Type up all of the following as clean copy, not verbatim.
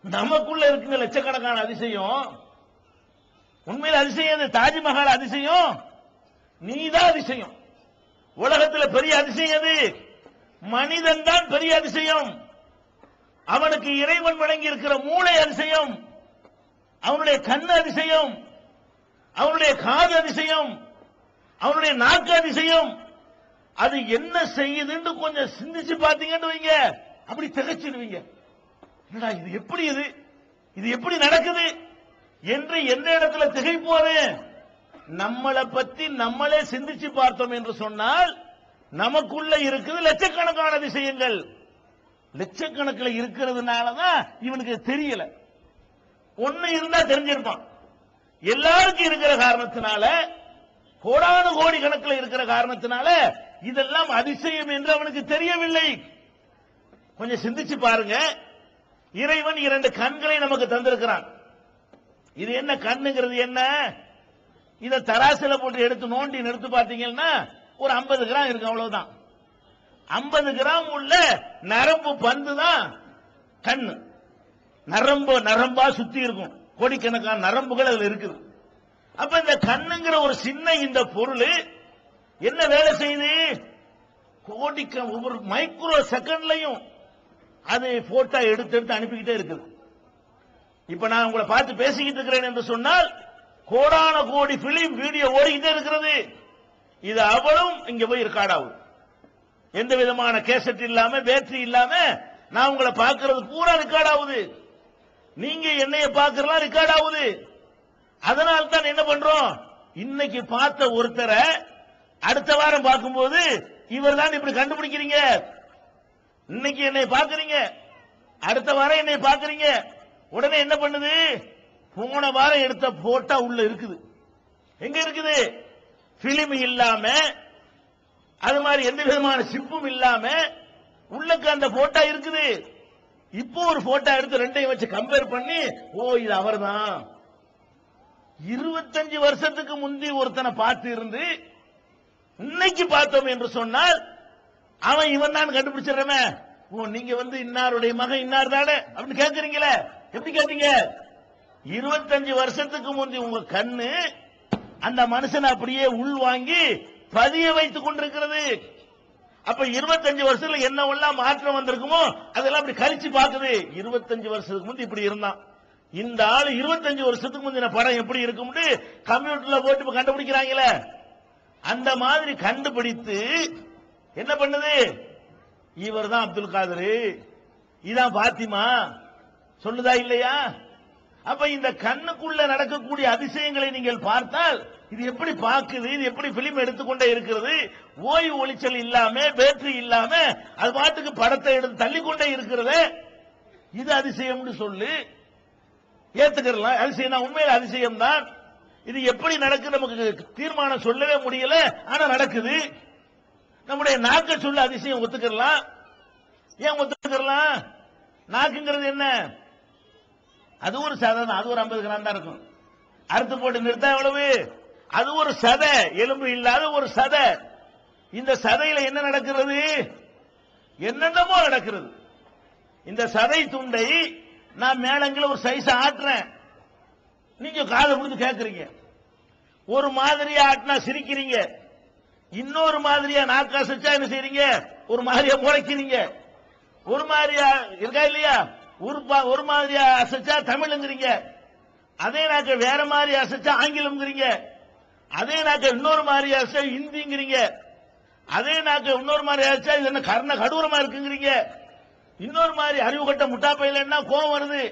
நமக்குள்ள இருக்குங்க லட்சக்கணக்கான அதிசயம். உண்மையில் அதிசயம் தாஜ்மஹால் அதிசயம், நீதான் அதிசயம். உலகத்தில் பெரிய அதிசயம் எது? மனிதன் தான் பெரிய அதிசயம். அவனுக்கு இறைவன் வழங்கி இருக்கிற மூளை அதிசயம், அவனுடைய கண் அதிசயம், அவனுடைய காது அதிசயம், அவனுடைய நாக்கு அதிசயம். அது என்ன செய்யுதுன்னு கொஞ்சம் சிந்திச்சு பார்த்தீங்கன்னு வைங்க, அப்படி திகைச்சிடுவீங்க. என்னடா இது, எப்படி இது எப்படி நடக்குது என்று எந்த இடத்துல திகைப்போது? நம்மளை பத்தி நம்மளே சிந்திச்சு பார்த்தோம் என்று சொன்னால் நமக்குள்ள இருக்குது லட்சக்கணக்கான விஷயங்கள். லட்சக்கணக்கில் இருக்கிறதுனாலதான் இவனுக்கு தெரியல. ஒண்ணு இருந்தா தெரிஞ்சிருப்பான். எல்லாருக்கும் இருக்கிற காரணத்தினால, கோடானு கோடி கணக்கில் இருக்கிற காரணத்தினால இதெல்லாம் அதிசயம் என்று அவனுக்கு தெரியவில்லை. கொஞ்சம் சிந்திச்சு பாருங்க. இறைவன் 2 கண்களை நமக்கு தந்திருக்கிறான். இது என்ன கண்ணுங்கிறது? என்ன, இத தராசில போட்டு எடுத்து நோண்டி எடுத்து பார்த்தீங்கன்னா ஒரு 50 கிராம் இருக்கு, அவ்வளவுதான். 50 கிராம் உள்ள நரம்பு பந்து தான் கண்ணு. நரம்பா சுத்தி இருக்கும், கோடிக்கணக்கான நரம்புகள் அதுல இருக்குது. அப்ப இந்த கண்ணுங்கிற ஒரு சின்ன இந்த பொருள் என்ன வேலை செய்யுது? ஒவ்வொரு மைக்ரோ செகண்ட்லையும் அது போட்டோ எடுத்து அனுப்பிக்கிட்டே இருக்குது. இப்ப நான் உங்களை பார்த்து பேசிக்கிட்டு இருக்கிறேன் என்று சொன்னால் கோடான கோடி பிலிம் வீடியோ ஓடிக்கிட்டே இருக்கிறது. இது அவளும் இங்க போய் ரெக்கார்ட் ஆகுது. எந்த விதமான கேசட் இல்லாம, பேட்டரி இல்லாம நான் உங்களை பார்க்கிறது பூரா ரெக்கார்ட் ஆகுது. நீங்க என்னைய பார்க்கலாம் ரெக்கார்ட் ஆகுது. அதனால தான் என்ன பண்றோம், இன்னைக்கு பார்த்த ஒருத்தரை அடுத்த வாரம் பார்க்கும்போது இவர் தான் இப்படி கண்டுபிடிக்கிறீங்க. இன்னைக்கு என்னை பார்க்கறீங்க, அடுத்த வாரம் என்னை பார்க்கறீங்க. உடனே என்ன பண்ணுது? போன வாரம் எடுத்த போட்டோ உள்ள இருக்குது. எங்க இருக்குது? பிலிம் இல்லாம, அது மாதிரி எந்த விதமான சிப்பும் இல்லாம உள்ளக்கு அந்த போட்டோ இருக்குது. இப்போ ஒரு போட்டோ எடுத்து ரெண்டையும் வச்சு கம்பேர் பண்ணி, ஓ இது அவர்தான். 25 வருஷத்துக்கு முந்தி ஒருத்தனை பார்த்து இருந்து இன்னைக்கு பார்த்தோம் என்று சொன்னால் அவன் இவன் தான் கண்டுபிடிச்சிடறமே. ஓ நீங்க இன்னாருடைய மகன் இன்னார் தானே அப்படின்னு கேட்கறீங்களே. எப்படி கேட்டீங்க? 25 வருஷத்துக்கு முந்தி உங்க கண்ணு அந்த மனுஷனை அப்படியே உள் வாங்கி பதிய வைத்துக் கொண்டிருக்கிறது. அப்ப 25 வருஷத்துல என்னவெல்லாம் மாற்றம் வந்திருக்குமோ அதெல்லாம் அப்படி கழிச்சு பார்க்குது. 25 வருஷத்துக்கு முந்தி இப்படி இருந்தான், இந்த ஆளு 25 வருஷத்துக்கு முந்தின படம் எப்படி இருக்கும்னு கம்ப்யூட்டர்ல போட்டு கண்டுபிடிக்கிறாங்களே. அந்த மாதிரி கண்டுபிடித்து என்ன பண்ணுது? இவர் தான் அப்துல் காதர், இதான் பாத்திமா சொல்லுதா இல்லையா? அப்ப இந்த கண்ணுக்குள்ள நடக்கக்கூடிய அதிசயங்களை நீங்கள் பார்த்தால் இது எப்படி பார்க்குது, இது எப்படி பிலிம் எடுத்துக்கொண்டே இருக்கிறது, ஓய்வு ஒளிச்சல் இல்லாம, பேட்டரி இல்லாம அது பாட்டுக்கு படத்தை எடுத்து தள்ளிக்கொண்டே இருக்கிறது. இது அதிசயம்னு சொல்லு, ஏத்துக்கலாம். அதிசயம் தான், உண்மையில அதிசயம் தான். இது எப்படி நடக்குது நமக்கு தீர்மானம் சொல்லவே முடியல, ஆனா நடக்குது. நம்முடைய நாக்க சொல்ல அதிசயம் ஒத்துக்கலாம். ஏன் ஒத்துக்கலாம்? நாக்குங்கிறது என்ன? அது ஒரு சதை தான், அது ஒரு 50 கிராம் தான் இருக்கும். அறுத்து போட்டு நிறுத்தா எவ்வளவு? அது ஒரு சதை, எலும்பு இல்லாத ஒரு சதை. இந்த சதையில என்ன நடக்கிறது? என்னென்னமோ நடக்கிறது. இந்த சதை துண்டை நான் மேலங்கில ஒரு சைஸ் ஆட்டுறேன், நீங்க காதை கொடுத்து கேட்கறீங்க. ஒரு மாதிரியா ஆட்டினா சிரிக்கிறீங்க, இன்னொரு மாதிரியா நாக்கா அசைச்சா என்ன செய்றீங்க? ஒரு மாதிரியா முறைக்கிறீங்க. ஒரு மாதிரியா இருக்கா இல்லையா? ஒரு மாதிரியா அசைச்சா தமிழ்ங்கிறீங்க, அதே நாக்க வேற மாதிரி அசைச்சா ஆங்கிலம்ங்கிறீங்க, அதே நாக்க இன்னொரு மாதிரி அசைச்சா ஹிந்திங்கிறீங்க, அதே நாக்க இன்னொரு மாதிரி அசைச்சா இது என்ன கடூரமா இருக்குங்கிறீங்க, இன்னொரு மாதிரி அறிவு கட்ட முட்டாப்பையிலன்னா கோவம் வருது.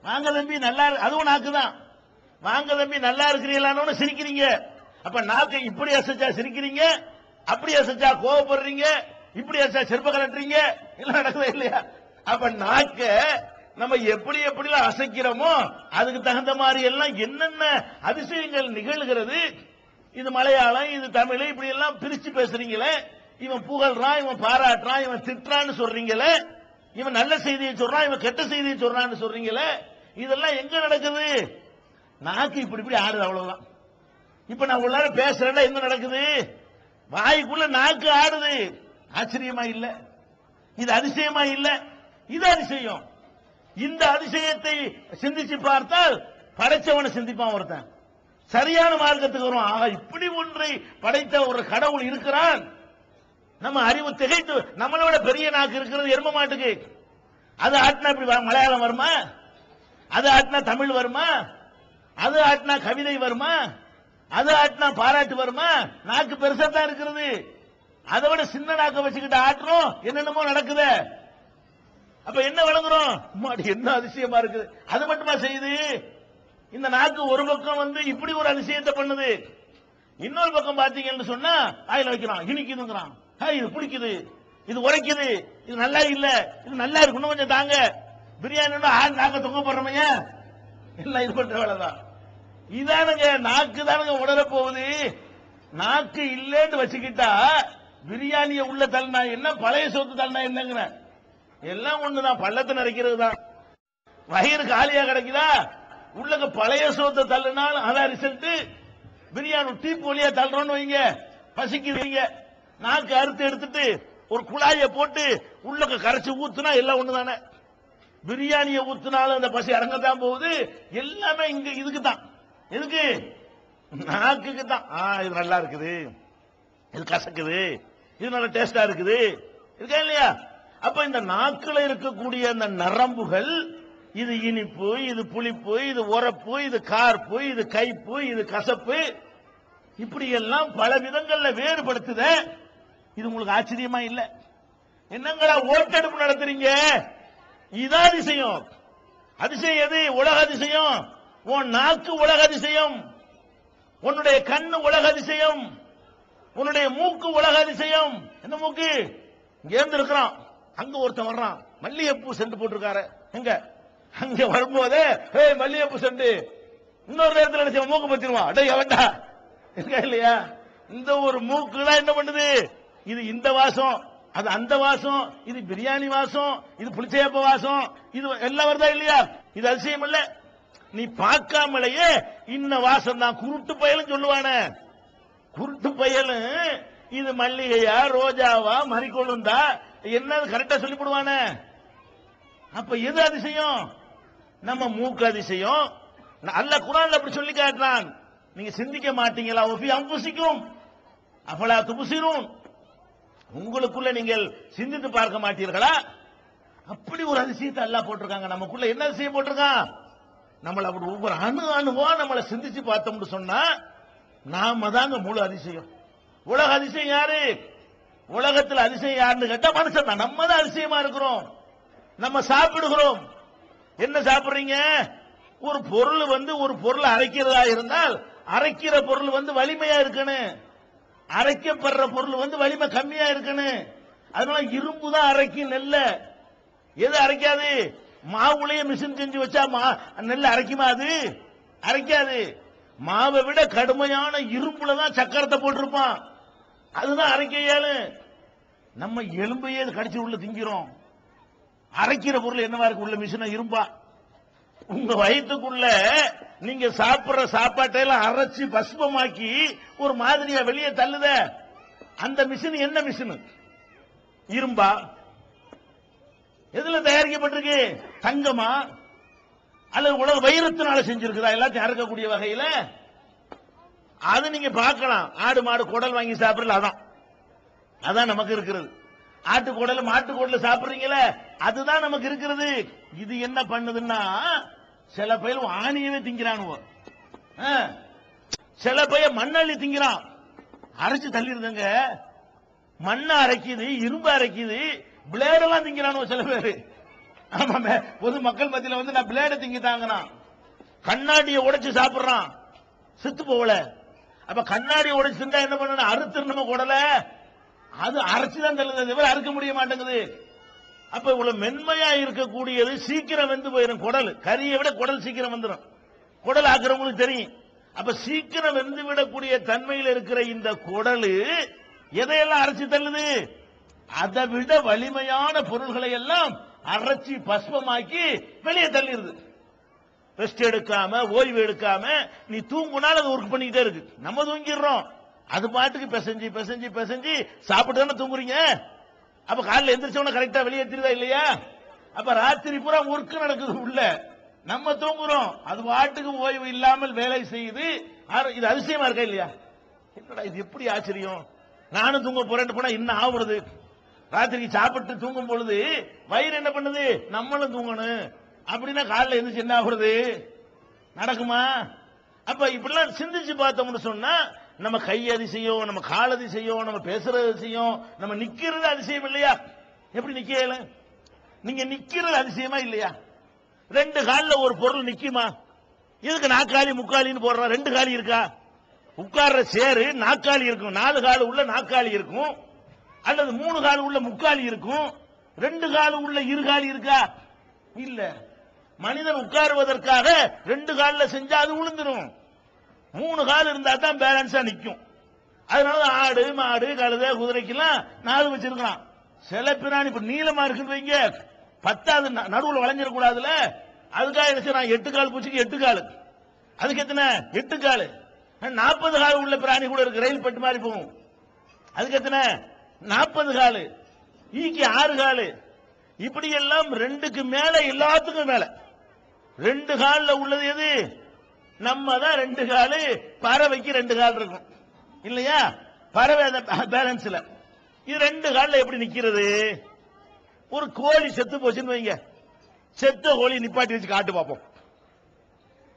வாங்க தம்பி நல்லா, அதுவும் நாக்குதான். வாங்க தம்பி நல்லா இருக்கிறீங்களான்னு சிரிக்கிறீங்க. அப்ப நாக்கை இப்படி அசைச்சா சிரிக்கிறீங்க, அப்படி அசைச்சா கோவப்படுறீங்க, இப்படி அசைச்சா செருப்ப கலட்டுறீங்க. எல்லாம் நடக்குதா இல்லையா? அப்ப நாக்க நம்ம எப்படி எப்படிலாம் அசைக்கிறோமோ அதுக்கு தகுந்த மாதிரி எல்லாம் என்னென்ன அதிசயங்கள் நிகழ்கிறது. இது மலையாளம், இது தமிழ், இப்படி எல்லாம் பிரிச்சு பேசுறீங்களே. இவன் புகழ்றான், இவன் பாராட்டுறான், இவன் திட்டுறான்னு சொல்றீங்களே. இவன் நல்ல செய்தியை சொல்றான், இவன் கெட்ட செய்தியை சொல்றான்னு சொல்றீங்களே. இதெல்லாம் எங்க நடக்குது? நாக்கு இப்படி இப்படி ஆடுது, அவ்வளவுதான். இப்ப நான் உள்ளார பேசுறேன், என்ன நடக்குது? வாய்க்குள்ள நாக்கு ஆடுது. ஆச்சரியமா இல்ல? இது அதிசயமா இல்ல? இது அதிசயம். இந்த அதிசயத்தை சிந்திச்சு பார்த்தால் படைச்சவனை சிந்திப்பான் ஒருத்தன், சரியான மார்க்கத்துக்கு வருவான். ஆக இப்படி ஒன்றை படைத்த ஒரு கடவுள் இருக்கிறான். நம்ம அறிவு திகைத்து, நம்மளோட பெரிய நாக்கு இருக்கிறது எரும மாட்டுக்கு. அது ஆட்டினா இப்படி மலையாளம் வருமா? அது ஆட்டினா தமிழ் வருமா? அது ஆட்டினா கவிதை வருமா? அது ஆட்டினா பாராட்டு வருமா? நாக்கு பெருசா தான் இருக்கிறது. அதை விட சின்ன நாக்க வச்சுக்கிட்டு ஆட்டுறோம், என்னென்னமோ நடக்குது. அப்ப என்ன வழங்குறோம்? என்ன அதிசயமா இருக்குது. அது மட்டுமா செய்யுது? இந்த நாக்கு ஒரு பக்கம் இப்படி ஒரு அதிசயத்தை பண்ணுது, இன்னொரு பக்கம் பாத்தீங்கன்னு சொன்னா ஆயில வைக்கிறான், இனிக்குதுங்கிறான், இது பிடிக்குது, இது உரைக்குது, இது நல்லா இல்ல, இது நல்லா இருக்கணும் கொஞ்சம் தாங்க. பிரியாணி நாக்க தொங்க போடுறமைய எல்லாம் இது பண்ற வேலைதான். இதானுங்க நாக்கு தானுங்க உணர போகுது. நாக்கு இல்லன்னு வச்சுக்கிட்டா பிரியாணிய உள்ள தள்ளினா என்ன, பழைய சோத்து தள்ளினா என்னங்கிற எல்லாம் ஒண்ணுதான், பள்ளத்தை நிறைக்கிறது தான். வயிறு காலியா கிடைக்குதா, உள்ளக பழைய சோத்தை தள்ளினால் அதான் ரிசல்ட். பிரியாணி டீப் வழியா தள்ளுறோம்னு வைங்க, பசிக்குவீங்க, நாக்கு அறுத்து எடுத்துட்டு ஒரு குழாய போட்டு உள்ளக கரைச்சு ஊத்துனா எல்லாம் ஒண்ணுதானே. பிரியாணியை ஊத்துனாலும் அந்த பசி இறங்கத்தான் போகுது. எல்லாமே இங்க இதுக்கு தான். எதுக்கு? நாக்குக்கு தான். இது நல்லா இருக்குது, இது கசக்குது, இது நல்ல டேஸ்டா இருக்குது, இருக்கா இல்லையா? அப்ப இந்த நாக்குல இருக்கக்கூடிய அந்த நரம்புகள், இது இனிப்பு, இது புளிப்பு, இது உரப்பு, இது கார்ப்பு, இது கைப்பு, இது கசப்பு, இப்படி எல்லாம் பல விதங்கள்ல வேறுபடுத்துத. இது உங்களுக்கு ஆச்சரியமா இல்ல? என்னங்களா ஓட்டெடுப்பு நடத்துறீங்க? இதான் அதிசயம். அதிசயம் எது? உலக அதிசயம். உன் நாக்கு உலக அதிசயம், உன்னுடைய கண்ணு உலக அதிசயம், உன்னுடைய மூக்கு உலக அதிசயம். என்ன மூக்கு? இங்க இருந்து இருக்கிறான், அங்க ஒருத்தன் வர்றான், மல்லிகைப்பூ சென்று போட்டிருக்காரு, எங்க அங்க வரும்போது மல்லிகைப்பூ சென்று, இன்னொரு நேரத்தில் நினைச்ச மூக்கு பத்திருவான், அடே எவன்டா, இருக்கா இல்லையா? இந்த ஒரு மூக்குலாம் என்ன பண்ணுது? இது இந்த வாசம், அது அந்த வாசம், இது பிரியாணி வாசம், இது புளிச்சேப்ப வாசம், இது எல்லாம் வருதா இல்லையா? இது அதிசயம் இல்ல? நீ பார்க்காமலேயே இன்ன வாசம் தான். குருட்டு பயலும் சொல்லுவானே, குருட்டு பயலும் இது மல்லிகையா ரோஜாவா மறிக்கொழுந்தா என்ன கரெக்டா சொல்லி போடுவானே. அப்ப எது அதிசயம்? நம்ம மூக்கு அதிசயம். அல்ல குர்ஆன்ல அப்படி சொல்லி காட்டுறான். நீங்க சிந்திக்க மாட்டீங்களா? ஒஃபி அன்புசிக்கும் அஃபலா துப்சிரூன், உங்களுக்குள்ள நீங்கள் சிந்தித்து பார்க்க மாட்டீர்களா? அப்படி ஒரு அதிசயத்தை அல்லாஹ் போட்டிருக்காங்க நமக்குள்ள. என்ன அதிசயம் போட்டிருக்கான்? நம்மள அப்படி ஒவ்வொரு அணுவா நம்மளை சிந்திச்சு பார்த்தோம்னு சொன்னா நாம தாங்க முழு அதிசயம். உலக அதிசயம் யாரு? உலகத்தில் அதிசயம் யாருன்னு கேட்டா மனுஷன் தான். நம்ம தான் அதிசயமா இருக்கிறோம். நம்ம சாப்பிடுகிறோம். என்ன சாப்பிடுறீங்க? ஒரு பொருள் ஒரு பொருள் அரைக்கிறதா இருந்தால் அரைக்கிற பொருள் வலிமையா இருக்கணும், அரைக்கப்படுற பொருள் வலிமை கம்மியா இருக்கணும். அதனால இரும்பு தான் அரைக்கும் நெல்ல. எது அரைக்காது? மாவுலயே மிஷின் செஞ்சு வச்சா நெல் அரைக்குமா? அது அரைக்காது. மாவை விட கடுமையான இரும்புல தான் சக்கரத்தை போட்டிருப்பான், அதுதான் அரைக்க இயலும். நம்ம எலும்பையே கடிச்சு உள்ள திங்கிறோம். அரைக்கிற பொருள் என்னவா இருக்கு? உள்ள மிஷினா இரும்பா. உங்க வயிற்றுக்குள்ள நீங்க சாப்பிடுற சாப்பாட்டையெல்லாம் அரைச்சு பஸ்பமாக்கி ஒரு மாதிரியா வெளியே தள்ளுத. அந்த மிஷின் என்ன மிஷின்? இரும்பா? எதுல தயாரிக்கப்பட்டிருக்கு? தங்கமா அல்லது உலக வைரத்தினால செஞ்சிருக்குதா? எல்லாத்தையும் அறுக்கக்கூடிய வகையில அது நீங்க பார்க்கலாம். ஆடு மாடு குடல் வாங்கி சாப்பிடல, அதான் நமக்கு இருக்கிறது. ஆட்டு குடல் மாட்டு குடல் சாப்பிடுறீங்களே, அதுதான் நமக்கு இருக்கிறது. இது என்ன பண்ணுதுன்னா, சில பயிர் ஆணியவே திங்கிறானுவோ, சில பையன் மண்ணள்ளி திங்கிறான், அரைச்சு தள்ளிருந்தங்க. மண்ணை அரைக்குது, இரும்பு அரைக்குது, பிளேடெல்லாம் திங்கிறானுவோ சில பேரு. ஆமாமே, பொது மக்கள் மத்தியில நான் பிளேட திங்கிட்டாங்கன்னா, கண்ணாடியை உடைச்சு சாப்பிடுறான், செத்து போகல. அப்ப கண்ணாடியை உடைச்சு திண்டா என்ன பண்ணணும்? அறுத்துருணுமா குடல? அது அரைச்சுதான் தள்ளுது, அறுக்க முடிய மாட்டேங்குது. அப்ப இவ்வளவு மென்மையா இருக்கக்கூடியது சீக்கிரம் வெந்து போயிடும். குடல் கறியை விட குடல் சீக்கிரம் வந்துடும். குடல் ஆக்குறவங்களுக்கு தெரியும். அப்ப சீக்கிரம் வெந்து விடக்கூடிய தன்மையில் இருக்கிற இந்த குடல் எதையெல்லாம் அரைச்சு தள்ளுது? அதை விட வலிமையான பொருள்களை எல்லாம் அரைச்சி பஸ்பமாக்கி வெளியே தள்ளிடுது. ரெஸ்ட் எடுக்காம, ஓய்வு எடுக்காம நீ தூங்குனாலும் அது ஒர்க் பண்ணிக்கிட்டே இருக்கு. நம்ம தூங்கிடுறோம், அது பாட்டுக்கு பிசைஞ்சு பிசைஞ்சு பிசைஞ்சு சாப்பிட்டு தானே தூங்குறீங்க. அப்ப காலையில் எந்திரிச்சவன கரெக்டா வெளியேற்றிருதா இல்லையா? அப்ப ராத்திரி பூரா ஒர்க் நடக்குது உள்ள, நம்ம தூங்குறோம், அது வாட்டுக்கு ஓய்வு இல்லாமல் வேலை செய்யுது. இது அதிசயமா இருக்கா இல்லையா? என்னடா இது எப்படி ஆச்சரியம்? நானும் தூங்க போறேன்னு போனா என்ன ஆகுறது? ராத்திரிக்கு சாப்பிட்டு தூங்கும் பொழுது வயிறு என்ன பண்ணுது? நம்மளும் தூங்கணும் அப்படின்னா காலைல எந்திரிச்சு என்ன ஆகுறது? நடக்குமா? அப்ப இப்படிலாம் சிந்திச்சு பார்த்தோம்னு சொன்னா நம்ம கை அதிசயம், நம்ம கால் அதிசயம், நம்ம பேசுறது அதிசயம், நம்ம நிக்கிறது அதிசயம் இல்லையா? எப்படி நிக்கல? நீங்க நிக்கிறது அதிசயமா இல்லையா? ரெண்டு காலில் ஒரு பொருள் நிக்குமா? இதுக்கு நாக்காளி முக்காலின்னு போடுற ரெண்டு காலி இருக்கா? உட்கார்ற சேரு நாக்காளி இருக்கும், 4 காலு உள்ள நாக்காளி இருக்கும், அல்லது 3 காலு உள்ள முக்காலி இருக்கும், 2 காலு உள்ள இருகாலி இருக்கா? இல்ல. மனிதன் உட்காருவதற்காக 2 காலில் செஞ்சா அது விழுந்துரும். 3 கால் இருந்தா தான் பேலன்ஸா நிக்கும். அதனால ஆடு மாடு கழுதை குதிரைக்கெல்லாம் 4 வச்சிருக்கலாம். சில பிராணி இப்ப நீளமா இருக்குன்னு வைங்க, 10வது நடுவில் வளைஞ்சிடக்கூடாதுல, அதுக்காக என்ன செய்யறான்? 8 கால் பூச்சிக்கு 8 காலு, அதுக்கு எத்தனை? 8 காலு. 40 கால் உள்ள பிராணி கூட இருக்கு, ரயில் பட்டு மாதிரி போகும், அதுக்கு எத்தனை? 40 காலு. ஈக்கு 6 காலு. இப்படி எல்லாம் 2க்கு மேல, எல்லாத்துக்கும் மேல 2 கால்ல உள்ளது எது? நம்ம தான் 2 காலு. பறவைக்கு 2 கால் இருக்கும் இல்லையா? பறவை பேலன்ஸ்ல. இது 2 கால்ல எப்படி நிக்கிறது? ஒரு கோழி செத்து போச்சுன்னு வைங்க, செத்த கோழி நிப்பாட்டி வச்சு காட்டு பார்ப்போம்.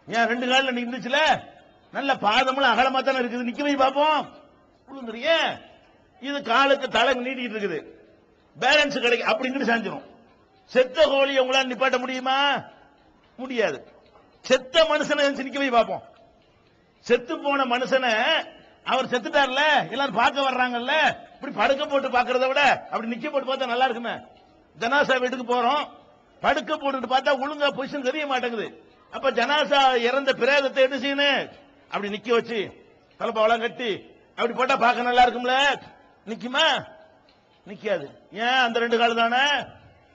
ஏன் 2 கால்ல நின்றுச்சுல? நல்ல பாதமும் அகலமா தானே இருக்குது, நிக்க வை பார்ப்போம். விழுந்துறிய. இது காலுக்கு தலை நீட்டிட்டு இருக்குது, பேலன்ஸ் கிடைக்கும், அப்படி சாஞ்சிரும். செத்த கோழியை உங்களால் நிப்பாட்ட முடியுமா? முடியாது. செத்த மனுஷனை நிக்க வை பார்ப்போம். செத்து போன மனுஷனை, அவர் செத்துட்டார்ல, எல்லாரும் பார்க்க வர்றாங்கல்ல, இப்படி படுக்க போட்டு பாக்குறத விட அப்படி நிக்க போட்டு பார்த்தா நல்லா இருக்குமே. ஜனாசா வீட்டுக்கு போறோம், படுக்க போட்டு பார்த்தா ஒழுங்கா பொசிஷன் தெரிய மாட்டேங்குது. அப்ப ஜனாசா இறந்த பிரேதத்தை என்ன செய்யணும்? அப்படி நிக்க வச்சு தலைப்பாவெல்லாம் கட்டி அப்படி போட்டா பார்க்க நல்லா இருக்கும்ல. நிக்குமா? நிக்காது. ஏன்? அந்த 2 கால் தானே.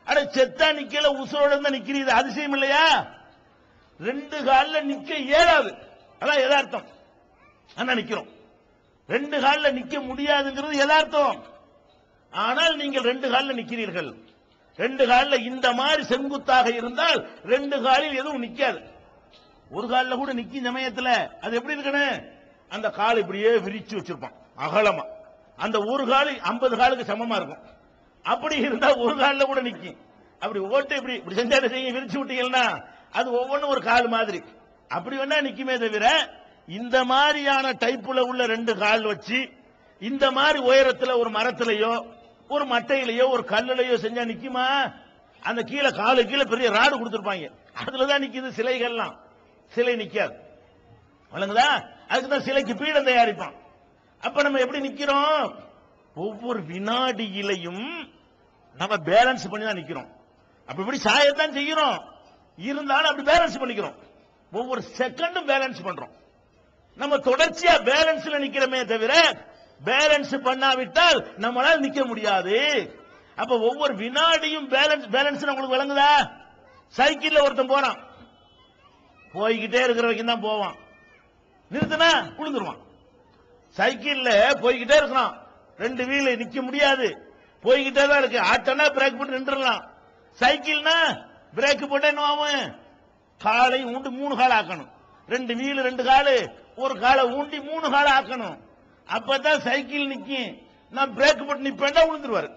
அட செத்தா நிக்கல, உசுரோட இருந்தா நிக்கிறீது, அதிசயம் இல்லையா? 2 கால்ல நிக்க இயலாது, அதான் யதார்த்தம். ஆனா நிக்கிறோம். 2 கால்ல நிக்க முடியாதுங்கிறது யதார்த்தம். ஆனால் நீங்கள் 2 கால்ல நிக்கிறீர்கள். 2 கால்ல இந்த மாதிரி செங்குத்தாக இருந்தால் 2 காலில் எதுவும் நிக்காது. ஒரு காலில் கூட நிக்கும் சமயத்துல அது எப்படி இருக்கணும்? அந்த கால் இப்படியே விரிச்சு வச்சிருப்பான் அகலமா. அந்த ஒரு கால் 50 காலுக்கு சமமா இருக்கும். அப்படி இருந்தா ஒரு காலில் கூட நிக்கும். அப்படி ஓட்டு இப்படி இப்படி செஞ்சா செய்ய விரிச்சு விட்டீங்கன்னா அது ஒவ்வொன்றும் ஒரு கால் மாதிரி அப்படி வேணா நிக்குமே தவிர, இந்த மாதிரியான டைப்புல உள்ள 2 கால் வச்சு இந்த மாதிரி உயரத்துல ஒரு மரத்திலேயோ ஒரு மட்டையிலேயோ ஒரு கல்லுலையோ செஞ்சா நிக்குமா? அந்த கீழே காலு கீழே பெரிய ராடு கொடுத்திருப்பாங்க, அதுலதான் நிக்குது சிலைகள்லாம். சிலை நிக்காது, வழங்குதா? அதுக்குதான் சிலைக்கு பீடம் தயாரிப்பான். அப்ப நம்ம எப்படி நிக்கிறோம்? ஒவ்வொரு வினாடியிலையும் நம்ம பேலன்ஸ் பண்ணி தான் நிக்கிறோம். அப்ப இப்படி சாயத்தான் செய்யறோம், இருந்தாலும் அப்படி பேலன்ஸ் பண்ணிக்கிறோம். ஒவ்வொரு செகண்டும் பேலன்ஸ் பண்றோம். நம்ம தொடர்ச்சியா பேலன்ஸ்ல நிக்கிறோமே தவிர பேலன்ஸ் பண்ணாவிட்டால் நம்மளால் நிக்க முடியாது. அப்ப ஒவ்வொரு வினாடியும் பேலன்ஸ் உங்களுக்கு விளங்குதா? சைக்கிள்ல ஒருத்தன் போறான், போய்கிட்டே இருக்கிற வரைக்கும் தான் போவான், நிறுத்தினா விழுந்துருவான். சைக்கிள்ல போய்கிட்டே இருக்கிறான், 2 வீல் நிக்க முடியாது, போய்கிட்டே தான் இருக்கு. ஆட்டோனா பிரேக் போட்டு நின்றுடலாம். சைக்கிள்னா பிரேக் போட்டா என்ன ஆகும்? காலை ஊண்டி 3 கால் ஆக்கணும். 2 வீல் 2 காலு, ஒரு காலை ஊண்டி 3 கால ஆக்கணும். அப்பதான் சைக்கிள் நிக்கும். நான் பிரேக் போட்டு நிப்பேன்டா விழுந்துருவாரு.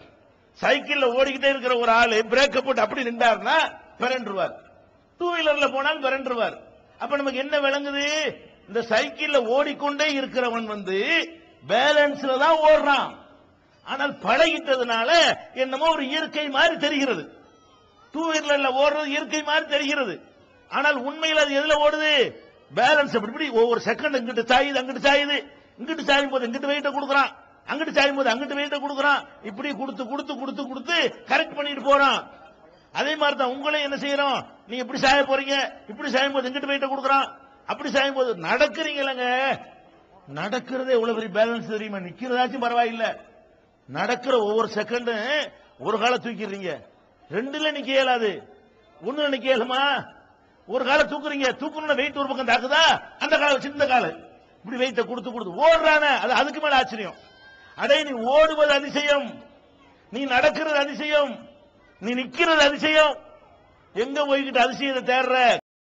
சைக்கிள்ல ஓடிக்கிட்டே இருக்கிற ஒரு ஆளு பிரேக் போட்டு அப்படி நின்றாருன்னா பிறண்டுருவார். 2 வீலர்ல போனாலும் பிறண்டுருவார். அப்ப நமக்கு என்ன விளங்குது? இந்த சைக்கிள்ல ஓடிக்கொண்டே இருக்கிறவன் பேலன்ஸ்ல தான் ஓடுறான். ஆனால் பழகிட்டதுனால என்னமோ ஒரு இயற்கை மாதிரி தெரிகிறது. 2 வீலர்ல ஓடுறது இயற்கை மாதிரி தெரிகிறது. ஆனால் உண்மையில் அது எதுல ஓடுது? பேலன்ஸ். அப்படி ஒவ்வொரு செகண்ட் இங்கிட்டு சாயுது அங்கிட்டு சாயுது, இங்கிட்டு சாயும் போது இங்கிட்டு வெயிட்ட கொடுக்குறான், அங்கிட்டு சாயும் போது அங்கிட்டு வெயிட்ட கொடுக்குறான். இப்படி கொடுத்து கொடுத்து கொடுத்து கொடுத்து கரெக்ட் பண்ணிட்டு போறான். அதே மாதிரி தான் உங்களையும் என்ன செய்யறோம்? நீங்க இப்படி சாய போறீங்க, இப்படி சாயும் போது இங்கிட்டு வெயிட்ட கொடுக்குறான், அப்படி சாயும் போது நடக்கிறீங்களங்க. நடக்கிறதே எவ்வளவு பெரிய பேலன்ஸ் தெரியுமா? நிக்கிறதாச்சும் பரவாயில்லை, நடக்கிற ஒவ்வொரு செகண்டும் ஒரு காலை தூக்கிடுறீங்க, 2ல நிக்க இயலாது, 1 நிக்க இயலுமா? ஒரு காலை தூக்குறீங்க, தூக்கணும் வெயிட் ஒரு பக்கம் தாக்குதா, அந்த காலை சின்ன காலை இப்படி வெயிட்ட கொடுத்து கொடுத்து ஓடுறான, அது அதுக்கு மேல ஆச்சரியம். அடே நீ ஓடுவது அதிசயம், நீ நடக்கிறது அதிசயம், நீ நிக்கிறது அதிசயம், எங்க போய்கிட்டு அதிசயத்தை தேடுற?